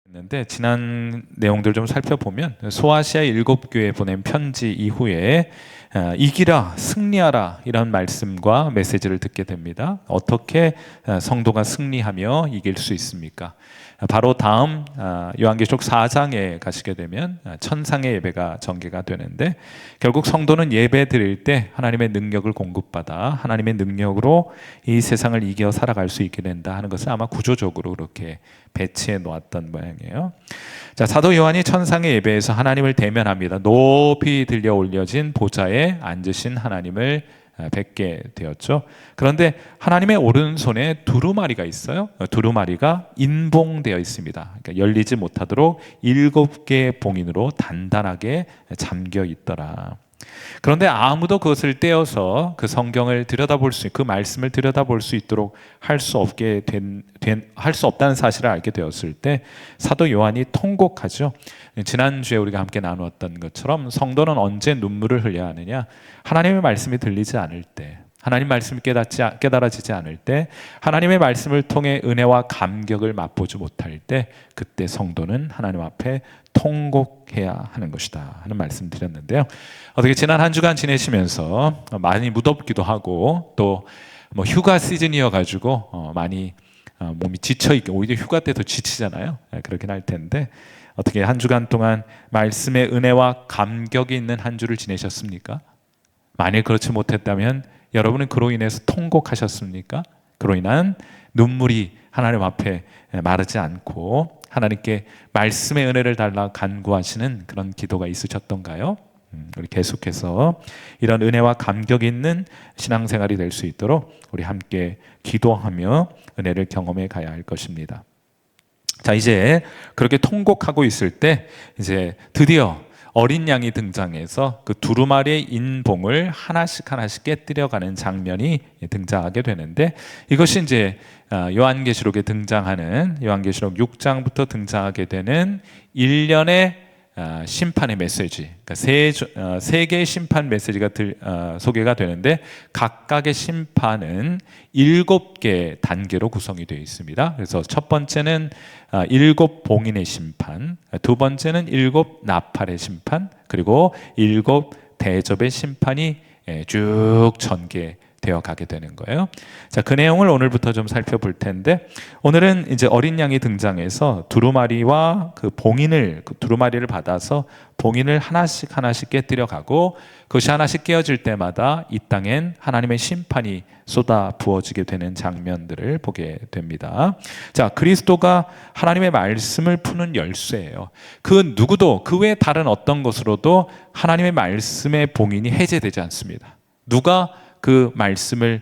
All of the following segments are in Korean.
했는데 지난 내용들 좀 살펴보면 소아시아 7교회에 보낸 편지 이후에 이기라, 승리하라 이런 말씀과 메시지를 듣게 됩니다. 어떻게 성도가 승리하며 이길 수 있습니까? 바로 다음 요한계시록 4장에 가시게 되면 천상의 예배가 전개가 되는데, 결국 성도는 예배 드릴 때 하나님의 능력을 공급받아 하나님의 능력으로 이 세상을 이겨 살아갈 수 있게 된다 하는 것을 아마 구조적으로 그렇게 배치해 놓았던 모양이에요. 자, 사도 요한이 천상의 예배에서 하나님을 대면합니다. 높이 들려 올려진 보좌에 앉으신 하나님을 뵙게 되었죠. 그런데 하나님의 오른손에 두루마리가 있어요. 두루마리가 인봉되어 있습니다. 그러니까 열리지 못하도록 7개의 봉인으로 단단하게 잠겨 있더라. 그런데 아무도 그것을 떼어서 그 성경을 들여다볼 그 말씀을 들여다볼 수 있도록 할 수 없다는 사실을 알게 되었을 때 사도 요한이 통곡하죠. 지난주에 우리가 함께 나누었던 것처럼 성도는 언제 눈물을 흘려야 하느냐? 하나님의 말씀이 들리지 않을 때, 하나님 말씀이 깨달아지지 않을 때, 하나님의 말씀을 통해 은혜와 감격을 맛보지 못할 때, 그때 성도는 하나님 앞에 통곡해야 하는 것이다 하는 말씀 드렸는데요. 어떻게 지난 한 주간 지내시면서 많이 무덥기도 하고 또 휴가 시즌이어가지고 많이 몸이 지쳐있고, 오히려 휴가 때 더 지치잖아요. 그렇긴 할 텐데 어떻게 한 주간 동안 말씀의 은혜와 감격이 있는 한 주를 지내셨습니까? 만일 그렇지 못했다면 여러분은 그로 인해서 통곡하셨습니까? 그로 인한 눈물이 하나님 앞에 마르지 않고 하나님께 말씀의 은혜를 달라 간구하시는 그런 기도가 있으셨던가요? 우리 계속해서 이런 은혜와 감격이 있는 신앙생활이 될 수 있도록 우리 함께 기도하며 은혜를 경험해 가야 할 것입니다. 자, 이제 그렇게 통곡하고 있을 때 이제 드디어 어린 양이 등장해서 그 두루마리의 인봉을 하나씩 깨뜨려가는 장면이 등장하게 되는데, 이것이 이제 요한계시록에 등장하는 요한계시록 6장부터 등장하게 되는 일련의 심판의 메시지, 그러니까 세 개의 심판 메시지가 소개가 되는데, 각각의 심판은 7개 단계로 구성이 되어 있습니다. 그래서 첫 번째는 7 봉인의 심판, 두 번째는 7 나팔의 심판, 그리고 7 대접의 심판이 쭉 전개되어 가게 되는 거예요. 자, 그 내용을 오늘부터 좀 살펴볼 텐데, 오늘은 이제 어린 양이 등장해서 두루마리와 그 두루마리를 받아서 봉인을 하나씩 깨뜨려 가고, 그것이 하나씩 깨어질 때마다 이 땅엔 하나님의 심판이 쏟아 부어지게 되는 장면들을 보게 됩니다. 자, 그리스도가 하나님의 말씀을 푸는 열쇠예요. 그 누구도, 그 외에 다른 어떤 것으로도 하나님의 말씀의 봉인이 해제되지 않습니다. 누가 그 말씀의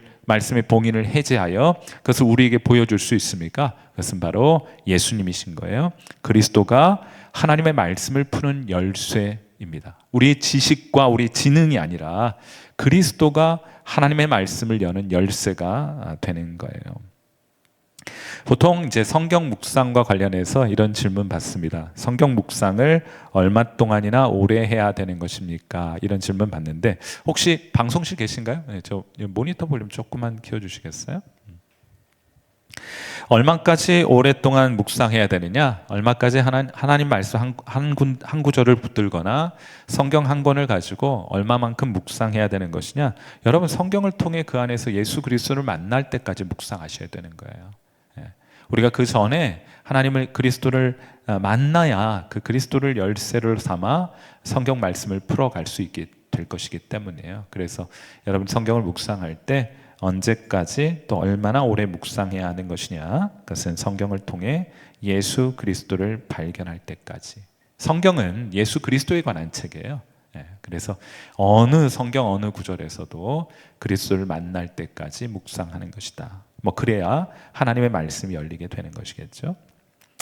봉인을 해제하여 그것을 우리에게 보여줄 수 있습니까? 그것은 바로 예수님이신 거예요. 그리스도가 하나님의 말씀을 푸는 열쇠입니다. 우리의 지식과 우리의 지능이 아니라 그리스도가 하나님의 말씀을 여는 열쇠가 되는 거예요. 보통 이제 성경 묵상과 관련해서 이런 질문 받습니다. 성경 묵상을 얼마 동안이나 오래 해야 되는 것입니까? 이런 질문 받는데, 혹시 방송실 계신가요? 네, 저 모니터 볼륨 조금만 키워주시겠어요? 얼마까지 오랫동안 묵상해야 되느냐? 얼마까지 하나님 말씀 한 구절을 붙들거나 성경 한 권을 가지고 얼마만큼 묵상해야 되는 것이냐? 여러분, 성경을 통해 그 안에서 예수 그리스도를 만날 때까지 묵상하셔야 되는 거예요. 우리가 그 전에 하나님을, 그리스도를 만나야 그 그리스도를 열쇠를 삼아 성경 말씀을 풀어갈 수 있게 될 것이기 때문이에요. 그래서 여러분, 성경을 묵상할 때 언제까지 또 얼마나 오래 묵상해야 하는 것이냐? 그것은 성경을 통해 예수 그리스도를 발견할 때까지. 성경은 예수 그리스도에 관한 책이에요. 그래서 성경 어느 구절에서도 그리스도를 만날 때까지 묵상하는 것이다. 그래야 하나님의 말씀이 열리게 되는 것이겠죠.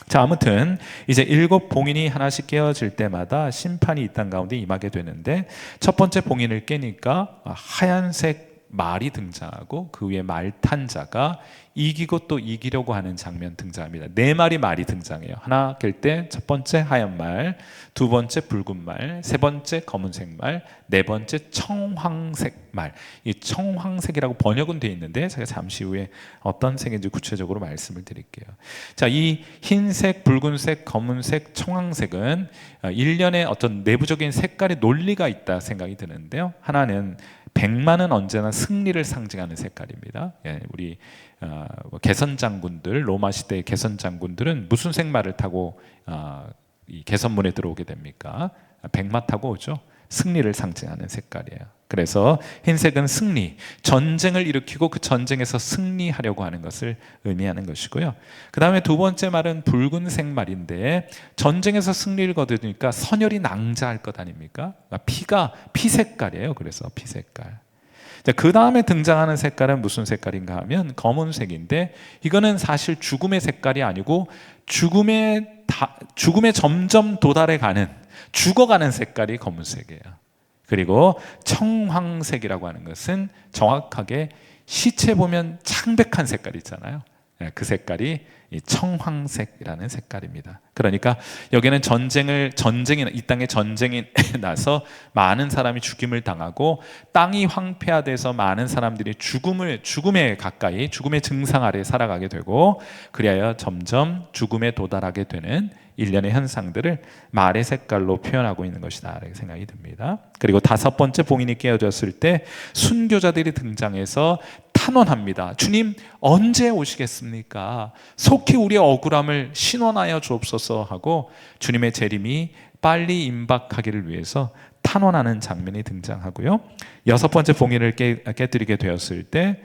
자, 아무튼 이제 7 봉인이 하나씩 깨어질 때마다 심판이 이 땅 가운데 임하게 되는데, 첫 번째 봉인을 깨니까 하얀색 말이 등장하고 그 위에 말 탄 자가 이기고 또 이기려고 하는 장면 등장합니다. 네 마리 말이 등장해요. 하나 갤 때 첫 번째 하얀 말, 두 번째 붉은 말, 세 번째 검은색 말, 네 번째 청황색 말. 이 청황색이라고 번역은 되어 있는데 제가 잠시 후에 어떤 색인지 구체적으로 말씀을 드릴게요. 자, 이 흰색, 붉은색, 검은색, 청황색은 일련의 어떤 내부적인 색깔의 논리가 있다 생각이 드는데요. 하나는 백마는 언제나 승리를 상징하는 색깔입니다. 우리 개선 장군들, 로마 시대의 개선 장군들은 무슨 색말을 타고 이 개선문에 들어오게 됩니까? 백마 타고 오죠. 승리를 상징하는 색깔이에요. 그래서 흰색은 승리, 전쟁을 일으키고 그 전쟁에서 승리하려고 하는 것을 의미하는 것이고요. 그 다음에 두 번째 말은 붉은색 말인데 전쟁에서 승리를 거두니까 선열이 낭자할 것 아닙니까? 피가 피 색깔이에요. 그래서 피 색깔. 그 다음에 등장하는 색깔은 무슨 색깔인가 하면 검은색인데, 이거는 사실 죽음의 색깔이 아니고 죽음에 점점 도달해가는, 죽어가는 색깔이 검은색이에요. 그리고 청황색이라고 하는 것은 정확하게 시체 보면 창백한 색깔 있잖아요. 그 색깔이 이 청황색이라는 색깔입니다. 그러니까 여기는 이 땅에 전쟁이 나서 많은 사람이 죽임을 당하고 땅이 황폐화돼서 많은 사람들이 죽음에 가까이, 죽음의 증상 아래 살아가게 되고, 그리하여 점점 죽음에 도달하게 되는 일련의 현상들을 말의 색깔로 표현하고 있는 것이다 라고 생각이 듭니다. 그리고 다섯 번째 봉인이 깨어졌을 때 순교자들이 등장해서 탄원합니다. 주님, 언제 오시겠습니까? 속히 우리의 억울함을 신원하여 주옵소서 하고 주님의 재림이 빨리 임박하기를 위해서 탄원하는 장면이 등장하고요. 여섯 번째 봉인을 깨뜨리게 되었을 때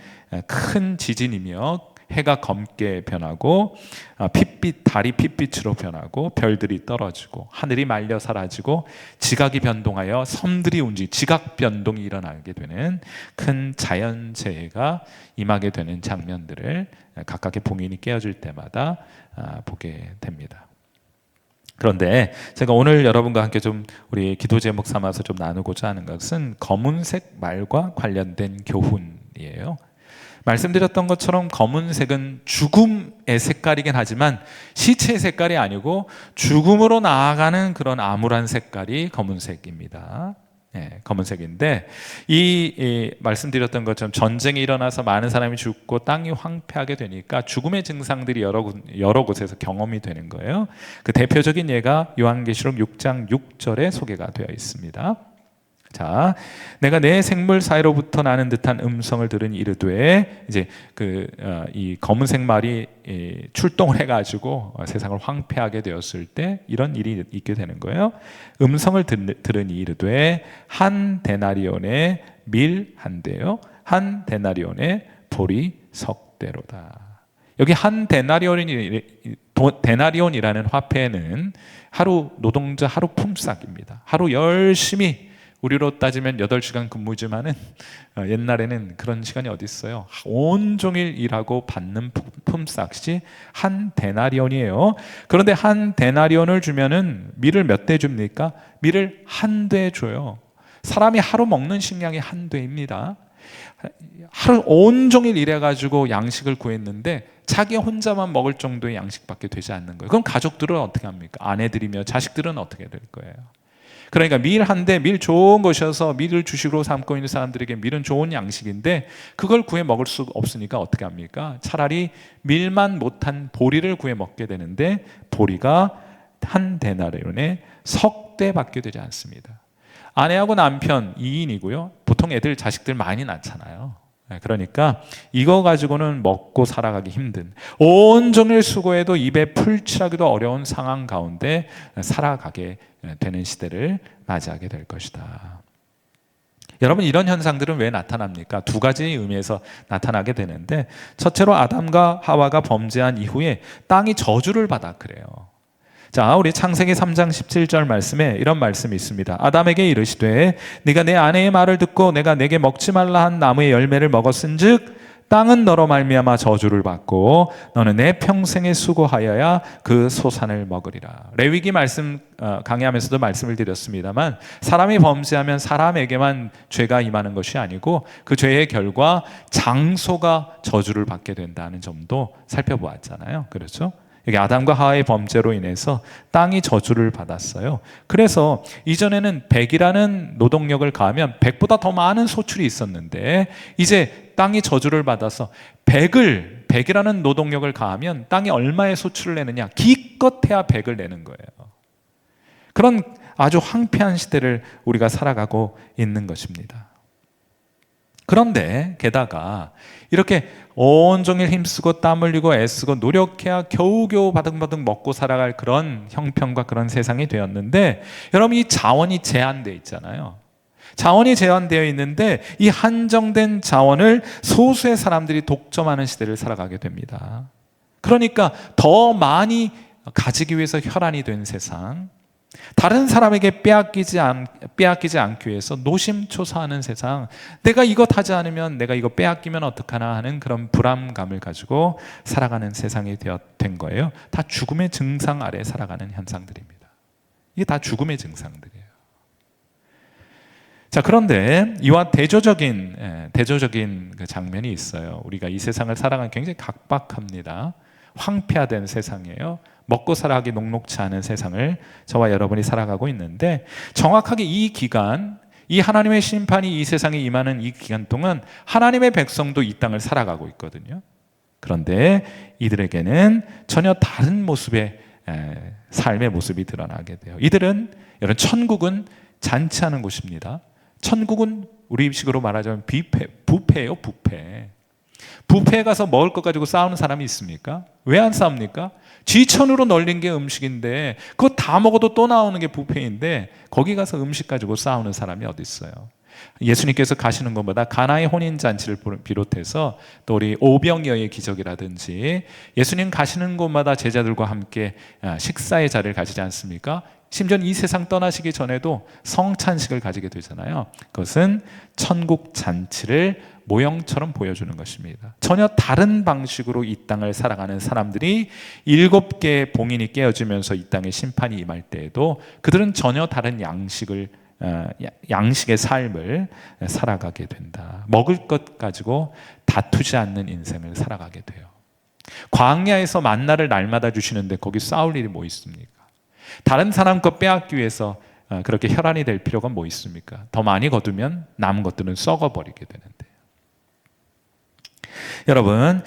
큰 지진이며 해가 검게 변하고 달이 핏빛으로 변하고 별들이 떨어지고 하늘이 말려 사라지고 지각이 변동하여 섬들이 지각 변동이 일어나게 되는 큰 자연재해가 임하게 되는 장면들을 각각의 봉인이 깨어질 때마다 보게 됩니다. 그런데 제가 오늘 여러분과 함께 좀 우리 기도 제목 삼아서 좀 나누고자 하는 것은 검은색 말과 관련된 교훈이에요. 말씀드렸던 것처럼 검은색은 죽음의 색깔이긴 하지만 시체의 색깔이 아니고 죽음으로 나아가는 그런 암울한 색깔이 검은색입니다. 검은색인데 이 말씀드렸던 것처럼 전쟁이 일어나서 많은 사람이 죽고 땅이 황폐하게 되니까 죽음의 증상들이 여러 곳에서 경험이 되는 거예요. 그 대표적인 예가 요한계시록 6장 6절에 소개가 되어 있습니다. 자, 내가 내 생물 사이로부터 나는 듯한 음성을 들으니 이르되, 이제 이 검은색 말이 출동을 해가지고 세상을 황폐하게 되었을 때 이런 일이 있게 되는 거예요. 음성을 들으니 이르되 한 데나리온의 밀 한 대요, 한 데나리온의 보리 석 대로다. 여기 한 데나리온이라는 화폐는 하루 노동자 하루 품삯입니다. 하루 열심히, 우리로 따지면 8시간 근무지만은 옛날에는 그런 시간이 어디 있어요. 온종일 일하고 받는 품삯이 한 데나리온이에요. 그런데 한 데나리온을 주면은 밀을 몇 대 줍니까? 밀을 한 대 줘요. 사람이 하루 먹는 식량이 한 대입니다. 하루 온종일 일해가지고 양식을 구했는데 자기 혼자만 먹을 정도의 양식밖에 되지 않는 거예요. 그럼 가족들은 어떻게 합니까? 아내들이며 자식들은 어떻게 될 거예요? 그러니까 밀 한 대, 밀 좋은 것이어서 밀을 주식으로 삼고 있는 사람들에게 밀은 좋은 양식인데 그걸 구해 먹을 수 없으니까 어떻게 합니까? 차라리 밀만 못한 보리를 구해 먹게 되는데 보리가 한 데나리온에 석 대밖에 되지 않습니다. 아내하고 남편 2인이고요. 보통 애들 자식들 많이 낳잖아요. 그러니까 이거 가지고는 먹고 살아가기 힘든, 온종일 수고해도 입에 풀칠하기도 어려운 상황 가운데 살아가게 되는 시대를 맞이하게 될 것이다. 여러분, 이런 현상들은 왜 나타납니까? 두 가지 의미에서 나타나게 되는데, 첫째로 아담과 하와가 범죄한 이후에 땅이 저주를 받아 그래요. 자, 우리 창세기 3장 17절 말씀에 이런 말씀이 있습니다. 아담에게 이르시되 네가 내 아내의 말을 듣고 내가 내게 먹지 말라 한 나무의 열매를 먹었은즉 땅은 너로 말미암아 저주를 받고 너는 내 평생에 수고하여야 그 소산을 먹으리라. 레위기 말씀 강의하면서도 말씀을 드렸습니다만, 사람이 범죄하면 사람에게만 죄가 임하는 것이 아니고 그 죄의 결과 장소가 저주를 받게 된다는 점도 살펴보았잖아요. 그렇죠? 여기 아담과 하와의 범죄로 인해서 땅이 저주를 받았어요. 그래서 이전에는 100이라는 노동력을 가하면 100보다 더 많은 소출이 있었는데, 이제 땅이 저주를 받아서 100이라는 노동력을 가하면 땅이 얼마의 소출을 내느냐? 기껏해야 100을 내는 거예요. 그런 아주 황폐한 시대를 우리가 살아가고 있는 것입니다. 그런데 게다가 이렇게 온종일 힘쓰고 땀 흘리고 애쓰고 노력해야 겨우겨우 바득바득 먹고 살아갈 그런 형편과 그런 세상이 되었는데, 여러분, 이 자원이 제한되어 있잖아요. 자원이 제한되어 있는데 이 한정된 자원을 소수의 사람들이 독점하는 시대를 살아가게 됩니다. 그러니까 더 많이 가지기 위해서 혈안이 된 세상, 다른 사람에게 빼앗기지 않기 위해서 노심초사하는 세상, 내가 이것 하지 않으면, 내가 이거 빼앗기면 어떡하나 하는 그런 불안감을 가지고 살아가는 세상이 된 거예요. 다 죽음의 증상 아래 살아가는 현상들입니다. 이게 다 죽음의 증상들이에요. 자, 그런데 이와 대조적인 그 장면이 있어요. 우리가 이 세상을 살아가는 굉장히 각박합니다. 황폐화된 세상이에요. 먹고 살아가기 녹록치 않은 세상을 저와 여러분이 살아가고 있는데, 정확하게 이 기간, 이 하나님의 심판이 이 세상에 임하는 이 기간 동안 하나님의 백성도 이 땅을 살아가고 있거든요. 그런데 이들에게는 전혀 다른 모습의 삶의 모습이 드러나게 돼요. 이들은, 여러분, 천국은 잔치하는 곳입니다. 천국은 우리식으로 말하자면 뷔페예요, 뷔페. 뷔페에 가서 먹을 것 가지고 싸우는 사람이 있습니까? 왜 안 싸웁니까? 쥐천으로 널린 게 음식인데 그거 다 먹어도 또 나오는 게 뷔페인데, 거기 가서 음식 가지고 싸우는 사람이 어디 있어요? 예수님께서 가시는 것보다 가나의 혼인잔치를 비롯해서 또 우리 오병이어의 기적이라든지, 예수님 가시는 곳마다 제자들과 함께 식사의 자리를 가지지 않습니까? 심지어 이 세상 떠나시기 전에도 성찬식을 가지게 되잖아요. 그것은 천국 잔치를 모형처럼 보여주는 것입니다. 전혀 다른 방식으로 이 땅을 살아가는 사람들이 7개의 봉인이 깨어지면서 이 땅에 심판이 임할 때에도 그들은 전혀 다른 양식의 삶을 살아가게 된다. 먹을 것 가지고 다투지 않는 인생을 살아가게 돼요. 광야에서 만나를 날마다 주시는데 거기 싸울 일이 뭐 있습니까? 다른 사람 것 빼앗기 위해서 그렇게 혈안이 될 필요가 뭐 있습니까? 더 많이 거두면 남은 것들은 썩어버리게 되는데, 여러분,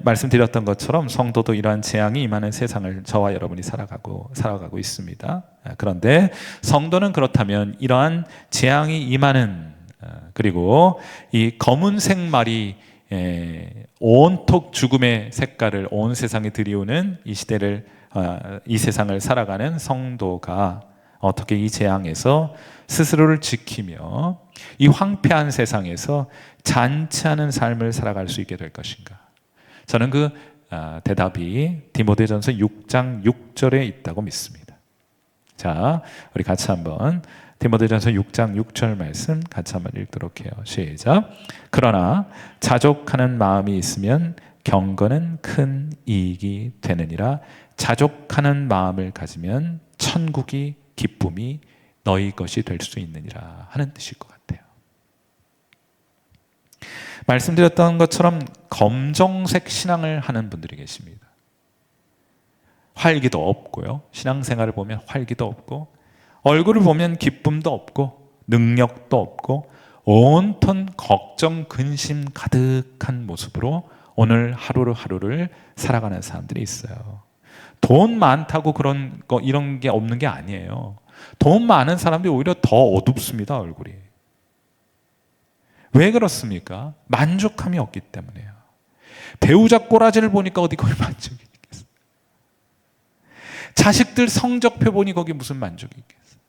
말씀드렸던 것처럼 성도도 이러한 재앙이 임하는 세상을 저와 여러분이 살아가고 있습니다. 그런데 성도는 그렇다면 이러한 재앙이 임하는, 그리고 이 검은색 말이 온통 죽음의 색깔을 온 세상에 들이우는 이 시대를, 이 세상을 살아가는 성도가 어떻게 이 재앙에서 스스로를 지키며 이 황폐한 세상에서 잔치하는 삶을 살아갈 수 있게 될 것인가? 저는 그 대답이 디모데전서 6장 6절에 있다고 믿습니다. 자, 우리 같이 한번 디모데전서 6장 6절 말씀 같이 한번 읽도록 해요. 시작. 그러나 자족하는 마음이 있으면 경건은 큰 이익이 되느니라. 자족하는 마음을 가지면 천국이 기쁨이 너희 것이 될 수 있느니라 하는 뜻일 것 같아요. 말씀드렸던 것처럼 검정색 신앙을 하는 분들이 계십니다. 활기도 없고요. 신앙생활을 보면 활기도 없고, 얼굴을 보면 기쁨도 없고, 능력도 없고, 온통 걱정, 근심 가득한 모습으로 오늘 하루를 살아가는 사람들이 있어요. 돈 많다고 이런 게 없는 게 아니에요. 돈 많은 사람들이 오히려 더 어둡습니다, 얼굴이. 왜 그렇습니까? 만족함이 없기 때문에요. 배우자 꼬라지를 보니까 어디 거기 만족이 있겠어요? 자식들 성적표 보니 거기 무슨 만족이 있겠어요?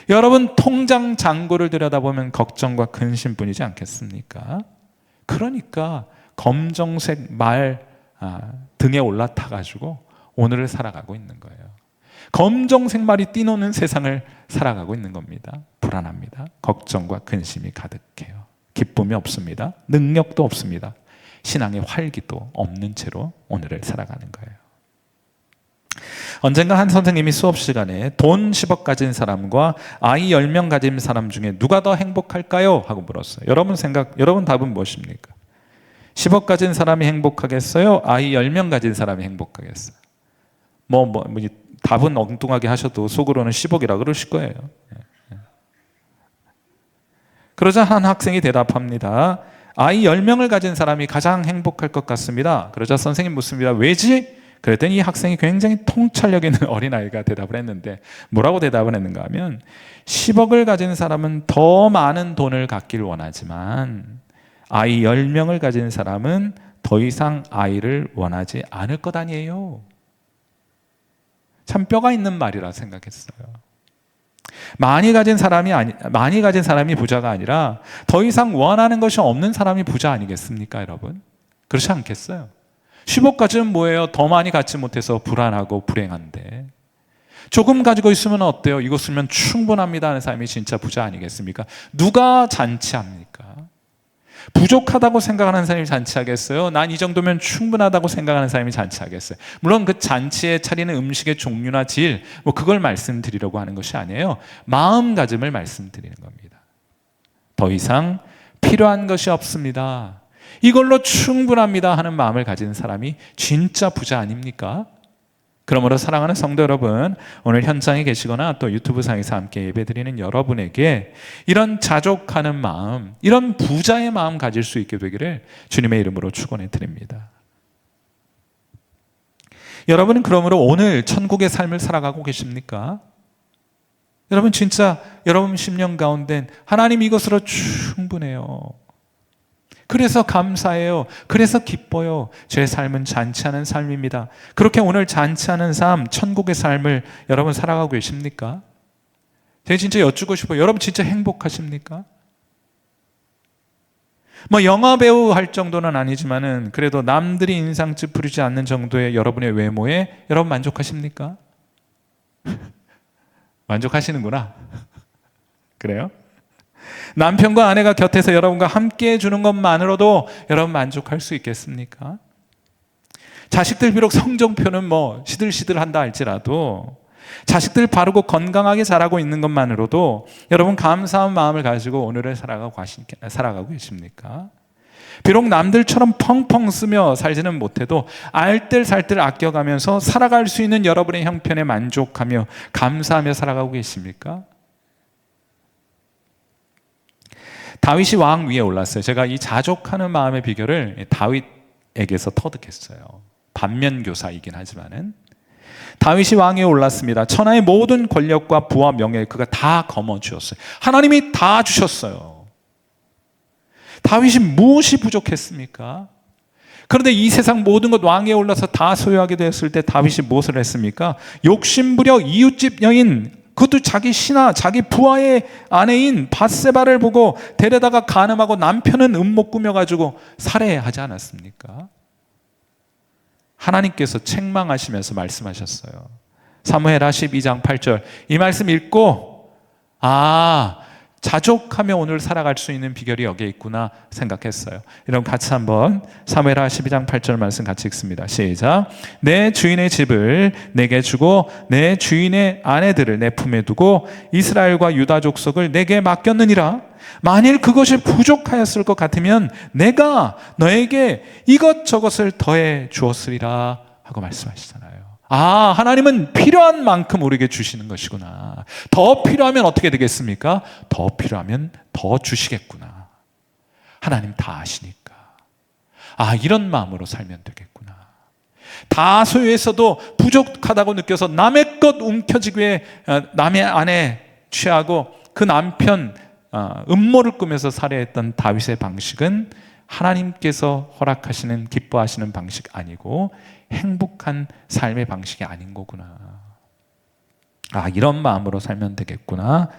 여러분, 통장 잔고를 들여다보면 걱정과 근심뿐이지 않겠습니까? 그러니까 검정색 말 등에 올라타가지고 오늘을 살아가고 있는 거예요. 검정색 말이 뛰노는 세상을 살아가고 있는 겁니다. 불안합니다. 걱정과 근심이 가득해요. 기쁨이 없습니다. 능력도 없습니다. 신앙의 활기도 없는 채로 오늘을 살아가는 거예요. 언젠가 한 선생님이 수업 시간에 돈 10억 가진 사람과 아이 10명 가진 사람 중에 누가 더 행복할까요? 하고 물었어요. 여러분 답은 무엇입니까? 10억 가진 사람이 행복하겠어요? 아이 10명 가진 사람이 행복하겠어요? 답은 엉뚱하게 하셔도 속으로는 10억이라 그러실 거예요. 그러자 한 학생이 대답합니다. 아이 10명을 가진 사람이 가장 행복할 것 같습니다. 그러자 선생님 묻습니다. 왜지? 그랬더니 이 학생이 굉장히 통찰력 있는 어린아이가 대답을 했는데, 뭐라고 대답을 했는가 하면 10억을 가진 사람은 더 많은 돈을 갖길 원하지만 아이 10명을 가진 사람은 더 이상 아이를 원하지 않을 것 아니에요. 참 뼈가 있는 말이라 생각했어요. 많이 가진 사람이 부자가 아니라 더 이상 원하는 것이 없는 사람이 부자 아니겠습니까, 여러분? 그렇지 않겠어요? 10억 가지면 뭐예요? 더 많이 갖지 못해서 불안하고 불행한데, 조금 가지고 있으면 어때요? 이거 쓰면 충분합니다 하는 사람이 진짜 부자 아니겠습니까? 누가 잔치합니까? 부족하다고 생각하는 사람이 잔치하겠어요? 난 이 정도면 충분하다고 생각하는 사람이 잔치하겠어요? 물론 그 잔치에 차리는 음식의 종류나 질, 그걸 말씀드리려고 하는 것이 아니에요. 마음가짐을 말씀드리는 겁니다. 더 이상 필요한 것이 없습니다. 이걸로 충분합니다 하는 마음을 가진 사람이 진짜 부자 아닙니까? 그러므로 사랑하는 성도 여러분, 오늘 현장에 계시거나 또 유튜브상에서 함께 예배드리는 여러분에게 이런 자족하는 마음, 이런 부자의 마음 가질 수 있게 되기를 주님의 이름으로 축원해 드립니다. 여러분은 그러므로 오늘 천국의 삶을 살아가고 계십니까? 여러분 진짜 여러분 심령 가운데 하나님 이것으로 충분해요. 그래서 감사해요. 그래서 기뻐요. 제 삶은 잔치하는 삶입니다. 그렇게 오늘 잔치하는 삶, 천국의 삶을 여러분 살아가고 계십니까? 제가 진짜 여쭙고 싶어요. 여러분 진짜 행복하십니까? 영화 배우 할 정도는 아니지만은 그래도 남들이 인상 찌푸리지 않는 정도의 여러분의 외모에 여러분 만족하십니까? 만족하시는구나. 그래요? 남편과 아내가 곁에서 여러분과 함께 해주는 것만으로도 여러분 만족할 수 있겠습니까? 자식들 비록 성적표는 시들시들한다 할지라도 자식들 바르고 건강하게 자라고 있는 것만으로도 여러분 감사한 마음을 가지고 오늘을 살아가고 계십니까? 비록 남들처럼 펑펑 쓰며 살지는 못해도 알뜰살뜰 아껴가면서 살아갈 수 있는 여러분의 형편에 만족하며 감사하며 살아가고 계십니까? 다윗이 왕 위에 올랐어요. 제가 이 자족하는 마음의 비결을 다윗에게서 터득했어요. 반면교사이긴 하지만은 다윗이 왕위에 올랐습니다. 천하의 모든 권력과 부와 명예 그가 다 거머쥐었어요. 하나님이 다 주셨어요. 다윗이 무엇이 부족했습니까? 그런데 이 세상 모든 것 왕위에 올라서 다 소유하게 되었을 때 다윗이 무엇을 했습니까? 욕심부려 이웃집 여인, 그것도 자기 신하, 자기 부하의 아내인 밧세바를 보고 데려다가 간음하고 남편은 음모 꾸며가지고 살해하지 않았습니까? 하나님께서 책망하시면서 말씀하셨어요. 사무엘하 12장 8절 이 말씀 읽고 자족하며 오늘 살아갈 수 있는 비결이 여기에 있구나 생각했어요. 여러분 같이 한번 사무엘하 12장 8절 말씀 같이 읽습니다. 시작. 내 주인의 집을 내게 주고 내 주인의 아내들을 내 품에 두고 이스라엘과 유다 족속을 내게 맡겼느니라. 만일 그것이 부족하였을 것 같으면 내가 너에게 이것저것을 더해 주었으리라 하고 말씀하시잖아요. 하나님은 필요한 만큼 우리에게 주시는 것이구나. 더 필요하면 어떻게 되겠습니까? 더 필요하면 더 주시겠구나. 하나님 다 아시니까. 이런 마음으로 살면 되겠구나. 다 소유했어도 부족하다고 느껴서 남의 것 움켜쥐기 위해 남의 아내 취하고 그 남편 음모를 꾸며서 살해했던 다윗의 방식은 하나님께서 허락하시는 기뻐하시는 방식 아니고 행복한 삶의 방식이 아닌 거구나. 이런 마음으로 살면 되겠구나.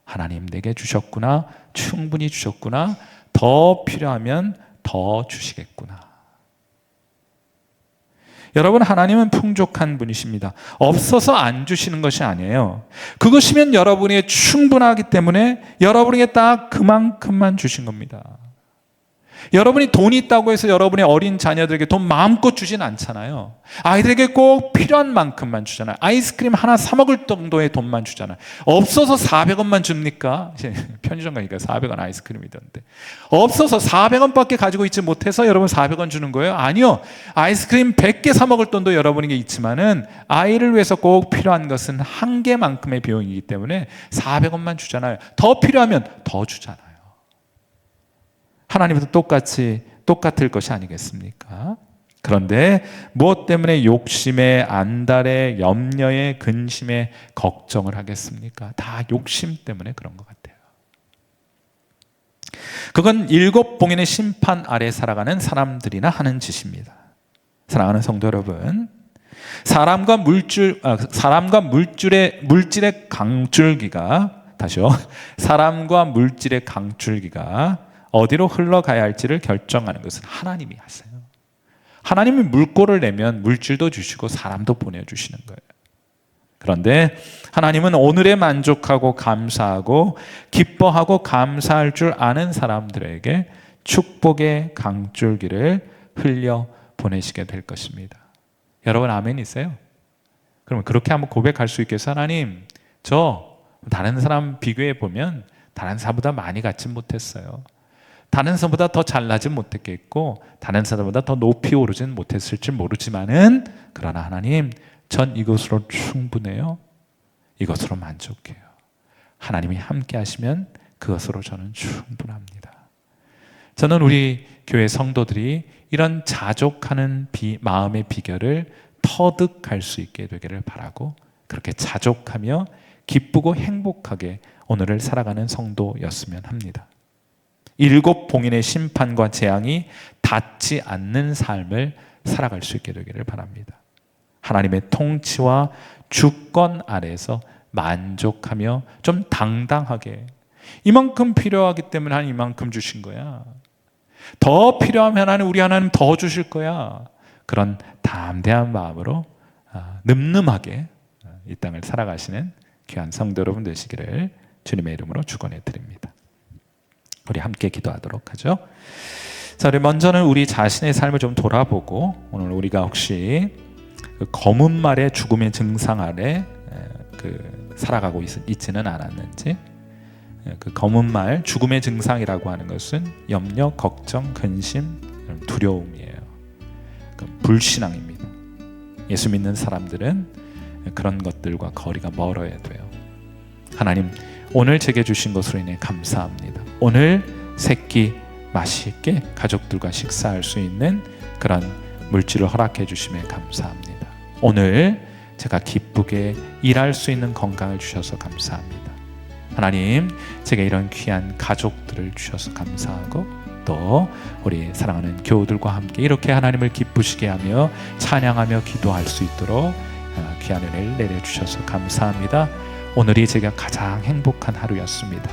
하나님 내게 주셨구나. 충분히 주셨구나. 더 필요하면 더 주시겠구나. 여러분, 하나님은 풍족한 분이십니다. 없어서 안 주시는 것이 아니에요. 그것이면 여러분에게 충분하기 때문에 여러분에게 딱 그만큼만 주신 겁니다. 여러분이 돈이 있다고 해서 여러분의 어린 자녀들에게 돈 마음껏 주진 않잖아요. 아이들에게 꼭 필요한 만큼만 주잖아요. 아이스크림 하나 사 먹을 정도의 돈만 주잖아요. 없어서 400원만 줍니까? 편의점 가니까 400원 아이스크림이던데. 없어서 400원밖에 가지고 있지 못해서 여러분 400원 주는 거예요? 아니요. 아이스크림 100개 사 먹을 돈도 여러분에게 있지만은 아이를 위해서 꼭 필요한 것은 한 개만큼의 비용이기 때문에 400원만 주잖아요. 더 필요하면 더 주잖아요. 하나님도 똑같을 것이 아니겠습니까? 그런데 무엇 때문에 욕심에, 안달에, 염려에, 근심에, 걱정을 하겠습니까? 다 욕심 때문에 그런 것 같아요. 그건 7봉인의 심판 아래 살아가는 사람들이나 하는 짓입니다. 사랑하는 성도 여러분, 사람과 물질의 강줄기가, 다시요, 사람과 물질의 강줄기가 어디로 흘러가야 할지를 결정하는 것은 하나님이 하세요. 하나님이 물꼬를 내면 물질도 주시고 사람도 보내주시는 거예요. 그런데 하나님은 오늘에 만족하고 감사하고 기뻐하고 감사할 줄 아는 사람들에게 축복의 강줄기를 흘려 보내시게 될 것입니다. 여러분, 아멘이세요? 그러면 그렇게 한번 고백할 수 있겠어요? 하나님, 저 다른 사람 비교해 보면 다른 사람보다 많이 갖지 못했어요. 다른 사람보다 더 잘나진 못했겠고 다른 사람보다 더 높이 오르진 못했을지 모르지만은, 그러나 하나님, 전 이것으로 충분해요. 이것으로 만족해요. 하나님이 함께 하시면 그것으로 저는 충분합니다. 저는 우리 교회 성도들이 이런 자족하는 마음의 비결을 터득할 수 있게 되기를 바라고, 그렇게 자족하며 기쁘고 행복하게 오늘을 살아가는 성도였으면 합니다. 7봉인의 심판과 재앙이 닿지 않는 삶을 살아갈 수 있게 되기를 바랍니다. 하나님의 통치와 주권 아래에서 만족하며 좀 당당하게, 이만큼 필요하기 때문에 하나님 이만큼 주신 거야, 더 필요하면 하나님, 우리 하나님 더 주실 거야, 그런 담대한 마음으로 늠름하게 이 땅을 살아가시는 귀한 성도 여러분 되시기를 주님의 이름으로 축원해 드립니다. 우리 함께 기도하도록 하죠. 자, 우리 먼저는 우리 자신의 삶을 좀 돌아보고, 오늘 우리가 혹시 그 검은 말의 죽음의 증상 아래 살아가고 있지는 않았는지, 그 검은 말, 죽음의 증상이라고 하는 것은 염려, 걱정, 근심, 두려움이에요. 불신앙입니다. 예수 믿는 사람들은 그런 것들과 거리가 멀어야 돼요. 하나님, 오늘 제게 주신 것으로 인해 감사합니다. 오늘 새끼 맛있게 가족들과 식사할 수 있는 그런 물질을 허락해 주심에 감사합니다. 오늘 제가 기쁘게 일할 수 있는 건강을 주셔서 감사합니다. 하나님, 제가 이런 귀한 가족들을 주셔서 감사하고, 또 우리 사랑하는 교우들과 함께 이렇게 하나님을 기쁘시게 하며 찬양하며 기도할 수 있도록 귀한 은혜를 내려주셔서 감사합니다. 오늘이 제가 가장 행복한 하루였습니다.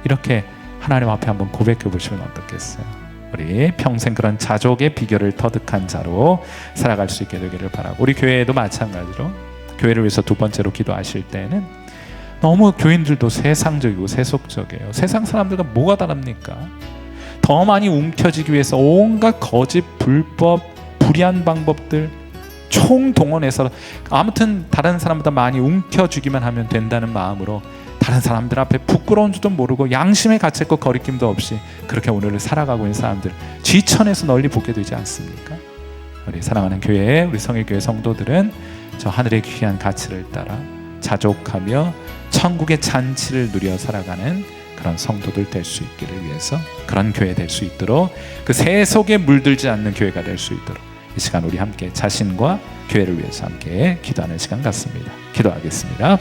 이렇게 하나님 앞에 한번 고백해 보시면 어떻겠어요? 우리 평생 그런 자족의 비결을 터득한 자로 살아갈 수 있게 되기를 바라고, 우리 교회에도 마찬가지로 교회를 위해서 두 번째로 기도하실 때는 너무 교인들도 세상적이고 세속적이에요. 세상 사람들과 뭐가 다릅니까? 더 많이 움켜쥐기 위해서 온갖 거짓, 불법, 불의한 방법들 총동원해서 아무튼 다른 사람보다 많이 움켜쥐기만 하면 된다는 마음으로 다른 사람들 앞에 부끄러운 줄도 모르고 양심의 가책과 거리낌도 없이 그렇게 오늘을 살아가고 있는 사람들, 지천에서 널리 보게 되지 않습니까? 우리 사랑하는 교회, 우리 성일교회 성도들은 저 하늘의 귀한 가치를 따라 자족하며 천국의 잔치를 누려 살아가는 그런 성도들 될 수 있기를 위해서, 그런 교회 될 수 있도록, 그 세속에 물들지 않는 교회가 될 수 있도록 이 시간 우리 함께 자신과 교회를 위해서 함께 기도하는 시간 같습니다. 기도하겠습니다.